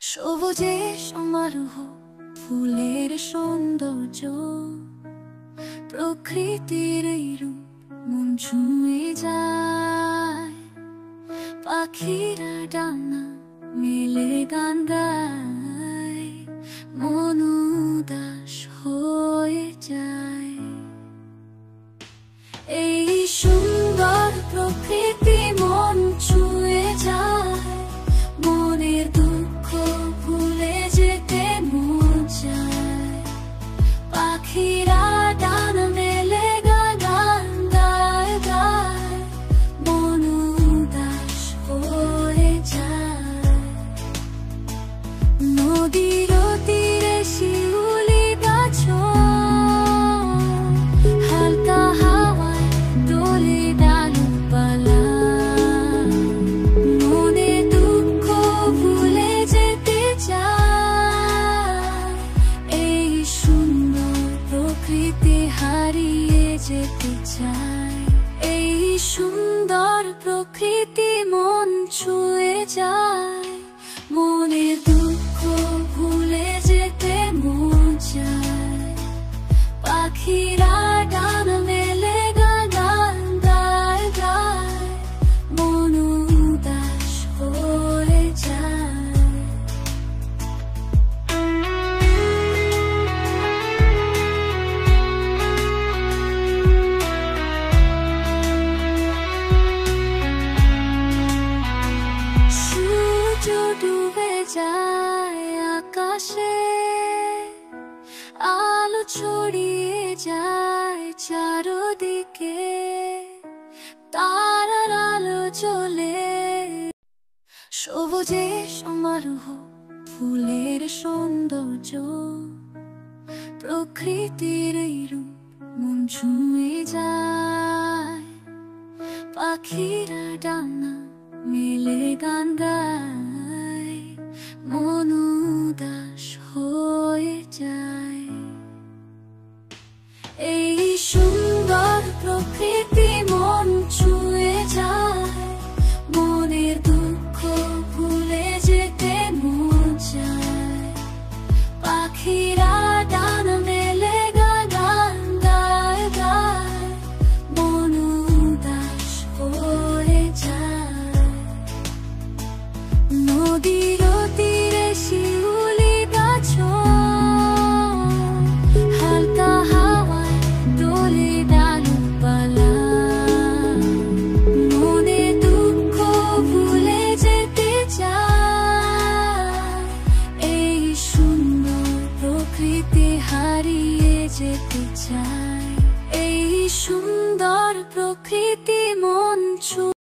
সবুজে সমারোহ, ফুলের সৌন্দর্য, প্রকৃতির এই রূপ মন ছুঁয়ে যায়। পাখিরা ডানা মেলে গান গায়, মন উদাস হয়ে যায়। এই সুন্দর প্রকৃতি মন ছুঁয়ে যায়, মনের দুঃখ ভুলে যেতে মন চায়। পাখিরা ডানা মেলে গান গায় গায়, মন উদাস হয়ে যায়। নদীর তীরে শিউলি গাছ হালকা হাওয়ায় দোলে ডালপালা, মনে দুঃখ ভুলে যেতে চায়। এই সুন্দর প্রকৃতি হারিয়ে যেতে চায়। এই সুন্দর প্রকৃতি মন ছুঁয়ে যায়, মনের দুঃখ ভুলে যেতে মন চায়। পাখিরা ডানা মেলে গান গায় গায়, মন উদাস হয়ে যায়। সূর্য ডুবে যায় আকাশে, আলো ছড়িয়ে যায় চারদিকে, তারার আলো জ্বলে। সবুজে সমারোহ, ফুলের সৌন্দর্য, প্রকৃতির এই রূপ মন ছুঁয়ে যায়। পাখিরা ডানা মেলে গান গায়, মন উদাস হয়ে যায়। এই সুন্দর প্রকৃতি মন ছুঁয়ে যায়, মনের দুঃখ ভুলে যেতে মন চায়। পাখিরা ডানা মেলে গান গায় গায়, মন উদাস হয়ে যায়। নদীর তীরে শিউলি গাছ হালকা হাওয়ায় দোলে ডালপালা, মনে দুঃখ ভুলে যেতে চায়। এই সুন্দর প্রকৃতি হারিয়ে যেতে চায়। এই সুন্দর প্রকৃতি মন ছুঁয়ে